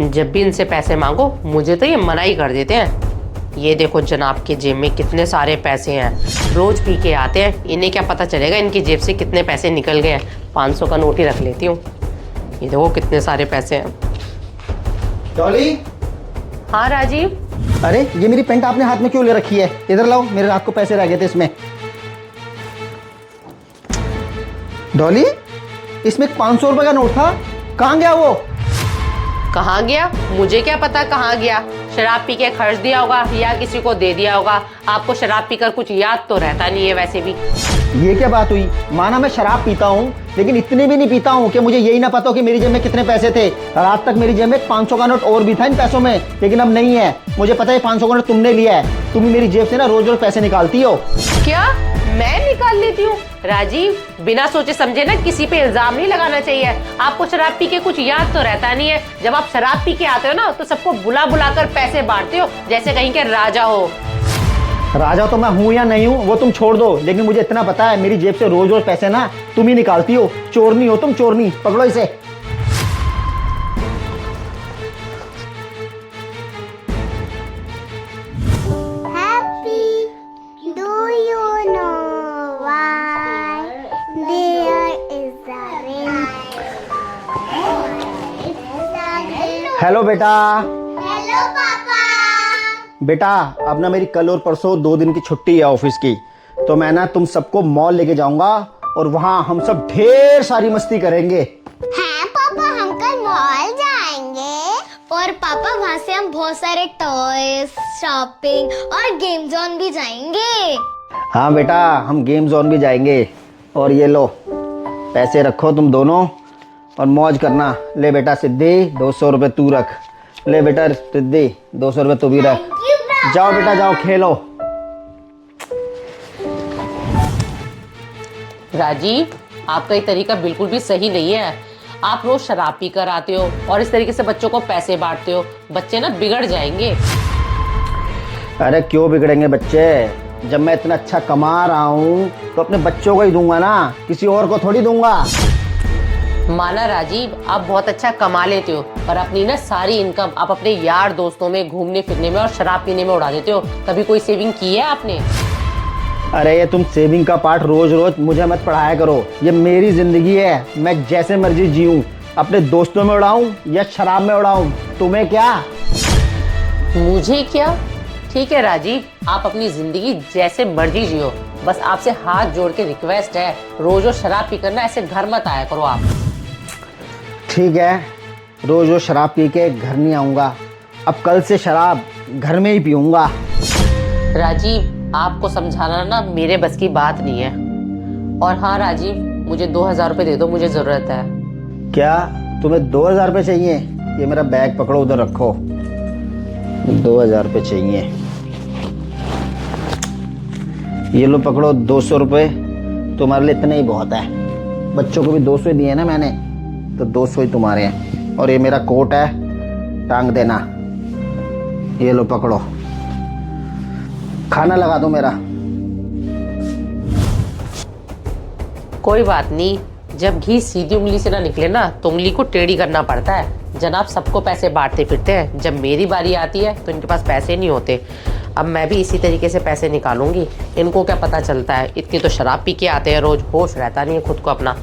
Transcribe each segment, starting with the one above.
जब भी इनसे पैसे मांगो मुझे तो ये मना ही कर देते हैं। ये देखो जनाब के जेब में कितने सारे पैसे हैं, रोज पी के आते हैं, इन्हें क्या पता चलेगा इनकी जेब से कितने पैसे निकल गए हैं। 500 का नोट ही रख लेती हूँ। ये देखो कितने सारे पैसे हैं। डॉली। हाँ राजीव। अरे ये मेरी पेंट आपने हाथ में क्यों ले रखी है? इधर लाओ, मेरे रात को पैसे रह गए थे इसमें। डॉली, इसमें 500 रुपए का नोट था, कहाँ गया वो? कहाँ गया? मुझे क्या पता कहाँ गया। शराब पी के खर्च दिया होगा या किसी को दे दिया होगा। आपको शराब पीकर कुछ याद तो रहता नहीं है वैसे भी। ये क्या बात हुई? माना मैं शराब पीता हूँ, लेकिन इतनी भी नहीं पीता हूँ कि मुझे यही ना पता हो कि मेरी जेब में कितने पैसे थे। रात तक मेरी जेब में 500 का नोट और भी था इन पैसों में, लेकिन अब नहीं है। मुझे पता है 500 का नोट तुमने लिया है। तुम ही मेरी जेब से ना रोज रोज पैसे निकालती हो। क्या मैं निकाल लेती हूँ? राजीव, बिना सोचे समझे ना किसी पे इल्जाम नहीं लगाना चाहिए। आपको शराब पी के कुछ याद तो रहता नहीं है। जब आप शराब पी के आते हो ना तो सबको बुला बुला कर पैसे बांटते हो जैसे कहीं के राजा हो। राजा तो मैं हूँ या नहीं हूँ वो तुम छोड़ दो, लेकिन मुझे इतना पता है मेरी जेब से रोज रोज पैसे ना तुम ही निकालती हो। चोरनी हो तुम, चोरनी। पकड़ो इसे। हेलो बेटा। हेलो पापा। बेटा अब ना मेरी कल और परसों 2 दिन की छुट्टी है ऑफिस की, तो मैं ना तुम सबको मॉल लेके जाऊंगा और वहां हम सब ढेर सारी मस्ती करेंगे। हैं पापा, हम कल मॉल जाएंगे और पापा वहाँ से हम बहुत सारे टॉयज, शॉपिंग और गेम जोन भी जाएंगे। हाँ बेटा, हम गेम जोन भी जाएंगे। और ये लो पैसे रखो तुम दोनों और मौज करना। ले बेटा सिद्धि, 200 रुपये तू रख। ले बेटा सिद्धि, 200 रुपये तू भी रख। जाओ बेटा जाओ, खेलो। राजीव, आपका ये तरीका बिल्कुल भी सही नहीं है। आप रोज शराब पी कर आते हो और इस तरीके से बच्चों को पैसे बांटते हो। बच्चे ना बिगड़ जाएंगे। अरे क्यों बिगड़ेंगे बच्चे? जब मैं इतना अच्छा कमा रहा हूँ तो अपने बच्चों को ही दूंगा ना, किसी और को थोड़ी दूंगा। माना राजीव, आप बहुत अच्छा कमा लेते हो और अपनी ना सारी इनकम आप अपने यार दोस्तों में घूमने फिरने में और शराब पीने में उड़ा देते हो। कभी कोई सेविंग की है आपने? अरे ये तुम सेविंग का पार्ट रोज रोज मुझे मत पढ़ाया करो। ये मेरी जिंदगी है, मैं जैसे मर्जी जीऊं, अपने दोस्तों में उड़ाऊं या शराब में उड़ाऊं, तुम्हें क्या? मुझे क्या? ठीक है राजीव, आप अपनी जिंदगी जैसे मर्जी जियो। बस आपसे हाथ जोड़ के रिक्वेस्ट है, रोज रोज शराब पी कर ना ऐसे घर मत आया करो आप। ठीक है, रोज रोज शराब पी के घर नहीं आऊँगा। अब कल से शराब घर में ही पीऊँगा। राजीव, आपको समझाना ना मेरे बस की बात नहीं है। और हाँ राजीव, मुझे 2000 रुपये दे दो, मुझे ज़रूरत है। क्या तुम्हें 2000 रुपये चाहिए? ये मेरा बैग पकड़ो, उधर रखो। 2000 रुपये चाहिए। ये लो पकड़ो 200 रुपये, तुम्हारे लिए इतने ही बहुत है। बच्चों को भी 200 दिए ना मैंने, तो 200 ही तुम्हारे हैं। और ये मेरा कोट है, टांग देना। ये लो पकड़ो, खाना लगा दो मेरा। कोई बात नहीं, जब घी सीधी उंगली से ना निकले ना तो उंगली को टेढ़ी करना पड़ता है। जनाब सबको पैसे बांटते फिरते हैं, जब मेरी बारी आती है तो इनके पास पैसे नहीं होते। अब मैं भी इसी तरीके से पैसे निकालूंगी। इनको क्या पता चलता है, इतनी तो शराब पी के आते हैं रोज, होश रहता नहीं है खुद को अपना।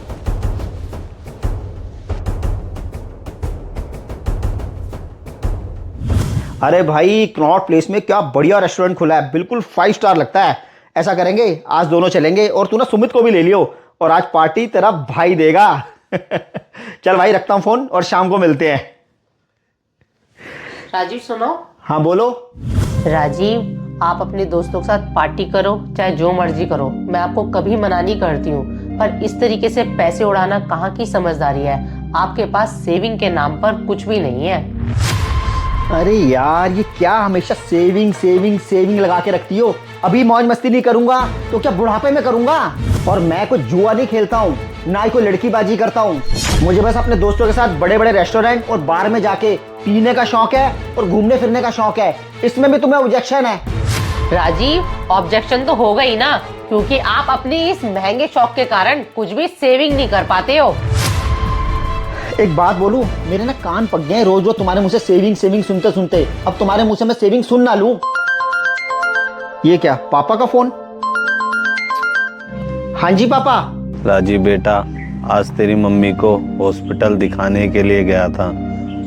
अरे भाई, कनॉट प्लेस में क्या बढ़िया रेस्टोरेंट खुला है, बिल्कुल 5 स्टार लगता है। ऐसा करेंगे, आज दोनों चलेंगे और तू ना सुमित को भी ले लियो, और आज पार्टी तेरा भाई देगा। चल भाई, रखता हूँ फोन और शाम को मिलते हैं। राजीव सुनो। हाँ बोलो। राजीव, आप अपने दोस्तों के साथ पार्टी करो, चाहे जो मर्जी करो, मैं आपको कभी मना नहीं करती हूँ, पर इस तरीके से पैसे उड़ाना कहाँ की समझदारी है? आपके पास सेविंग के नाम पर कुछ भी नहीं है। अरे यार, ये क्या हमेशा सेविंग सेविंग सेविंग लगा के रखती हो? अभी मौज मस्ती नहीं करूंगा तो क्या बुढ़ापे में करूंगा? और मैं कोई जुआ नहीं खेलता हूँ, ना ही कोई लड़कीबाजी करता हूँ। मुझे बस अपने दोस्तों के साथ बड़े बड़े रेस्टोरेंट और बार में जाके पीने का शौक है और घूमने फिरने का शौक है। इसमें भी तुम्हें ऑब्जेक्शन है? राजीव, ऑब्जेक्शन तो होगा ही ना, क्योंकि आप अपने इस महंगे शौक के कारण कुछ भी सेविंग नहीं कर पाते हो। एक बात बोलूं, मेरे ना कान पक गए हैं रोज रोज तुम्हारे मुंह से सेविंग सेविंग सुनते सुनते। अब तुम्हारे मुंह से मैं सेविंग सुन ना लूं। ये क्या, पापा का फोन? हाँ जी पापा। राजीव बेटा, आज तेरी मम्मी को हॉस्पिटल दिखाने के लिए गया था।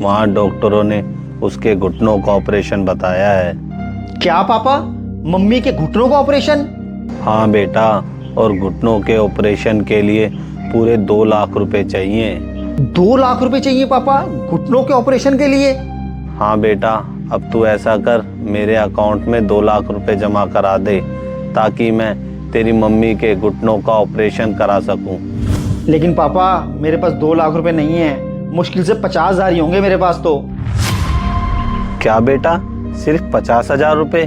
वहाँ डॉक्टरों ने उसके घुटनों का ऑपरेशन बताया है। क्या पापा, मम्मी के घुटनों का ऑपरेशन? हाँ बेटा, और घुटनों के ऑपरेशन के लिए पूरे 2 लाख रुपए चाहिए। 2 लाख रुपए चाहिए पापा घुटनों के ऑपरेशन के लिए? हाँ बेटा, अब तू ऐसा कर, मेरे अकाउंट में 2 लाख रुपए जमा करा दे ताकि मैं तेरी मम्मी के घुटनों का ऑपरेशन करा सकूं। लेकिन पापा, मेरे पास 2 लाख रुपए नहीं है, मुश्किल से 50,000 ही होंगे मेरे पास तो। क्या बेटा, सिर्फ 50,000 रुपए?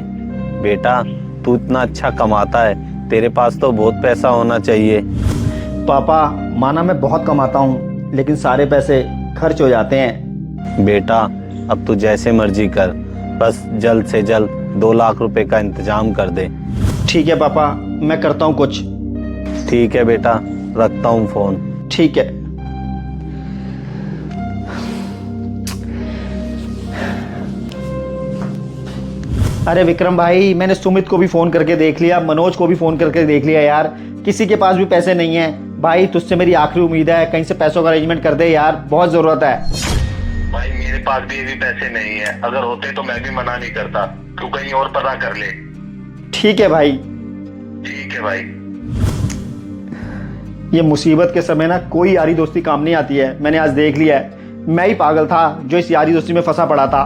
बेटा, तू इतना अच्छा कमाता है, तेरे पास तो बहुत पैसा होना चाहिए। पापा, माना मैं बहुत कमाता हूँ, लेकिन सारे पैसे खर्च हो जाते हैं। बेटा, अब तू जैसे मर्जी कर, बस जल्द से जल्द 2 लाख रुपए का इंतजाम कर दे। ठीक है पापा, मैं करता हूँ कुछ। ठीक है बेटा, रखता हूँ फोन। ठीक है। अरे विक्रम भाई, मैंने सुमित को भी फोन करके देख लिया, मनोज को भी फोन करके देख लिया यार, किसी के पास भी पैसे नहीं है। भाई तुझसे मेरी आखिरी उम्मीद है, कहीं से पैसों का अरेंजमेंट कर दे यार, बहुत जरूरत है। भाई मेरे पास भी पैसे नहीं है, अगर होते तो मैं भी मना नहीं करता, तू कहीं और पता कर ले। ठीक है भाई। ठीक है भाई। ये मुसीबत के समय ना कोई यारी दोस्ती काम नहीं आती है, मैंने आज देख लिया है। मैं ही पागल था जो इस यारी दोस्ती में फंसा पड़ा था।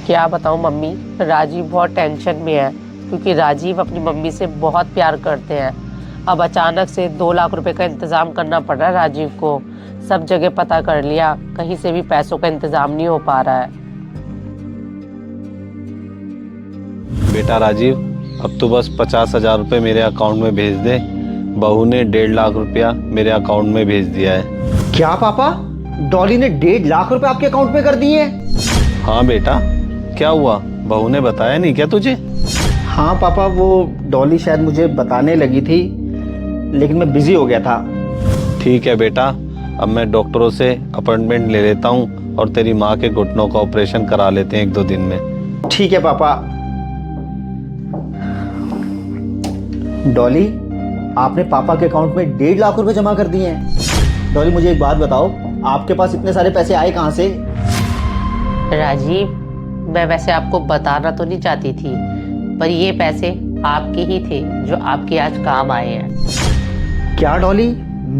क्या बताऊं मम्मी, राजीव बहुत टेंशन में है क्योंकि राजीव अपनी मम्मी से बहुत प्यार करते हैं। अब अचानक से 2 लाख रुपए का इंतजाम करना पड़ रहा है राजीव को। सब जगह पता कर लिया, कहीं से भी पैसों का इंतजाम नहीं हो पा रहा है। बेटा राजीव, अब तो बस 50,000 रुपये मेरे अकाउंट में भेज दे। बहू ने 1.5 लाख रुपया मेरे अकाउंट में भेज दिया है। क्या पापा, डॉली ने 1.5 लाख रुपए आपके अकाउंट में कर दिए? हाँ बेटा, क्या हुआ, बहू ने बताया नहीं क्या तुझे? हाँ पापा, वो डॉली शायद मुझे बताने लगी थी, लेकिन मैं बिजी हो गया था। ठीक है बेटा, अब मैं डॉक्टरों से अपॉइंटमेंट ले लेता हूँ और तेरी माँ के घुटनों का ऑपरेशन करा लेते हैं 1-2 दिन में। ठीक है पापा। डॉली, आपने पापा के अकाउंट में 1.5 लाख रुपए जमा कर दिए हैं। डॉली मुझे एक बात बताओ, आपके पास इतने सारे पैसे आए कहाँ से? राजीव, मैं वैसे आपको बताना तो नहीं चाहती थी, पर ये पैसे आपके ही थे जो आपके आज काम आए हैं। क्या डॉली,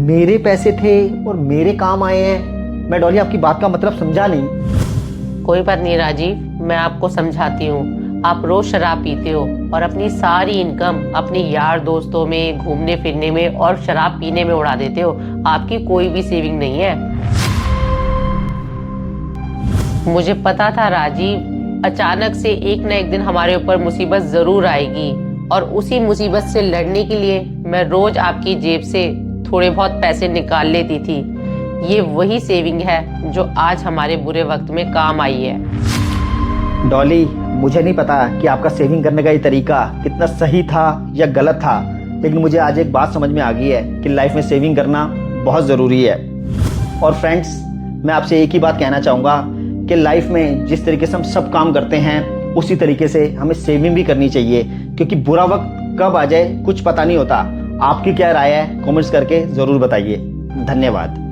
मेरे पैसे थे और मेरे काम आए हैं? मैं डॉली आपकी बात का मतलब समझा नहीं। कोई बात नहीं राजीव, मैं आपको समझाती हूँ। आप रोज शराब पीते हो और अपनी सारी इनकम अपने यार दोस्तों में, घूमने फिरने में और शराब पीने में उड़ा देते हो। आपकी कोई भी सेविंग नहीं है। मुझे पता था राजीव, अचानक से एक न एक दिन हमारे ऊपर मुसीबत जरूर आएगी, और उसी मुसीबत से लड़ने के लिए मैं रोज आपकी जेब से थोड़े बहुत पैसे निकाल लेती थी। ये वही सेविंग है जो आज हमारे बुरे वक्त में काम आई है। डॉली, मुझे नहीं पता कि आपका सेविंग करने का ये तरीका कितना सही था या गलत था, लेकिन मुझे आज एक बात समझ में आ गई है कि लाइफ में सेविंग करना बहुत ज़रूरी है। और फ्रेंड्स, मैं आपसे एक ही बात कहना चाहूँगा कि लाइफ में जिस तरीके से हम सब काम करते हैं, उसी तरीके से हमें सेविंग भी करनी चाहिए, क्योंकि बुरा वक्त कब आ जाए कुछ पता नहीं होता। आपकी क्या राय है, कमेंट्स करके ज़रूर बताइए। धन्यवाद।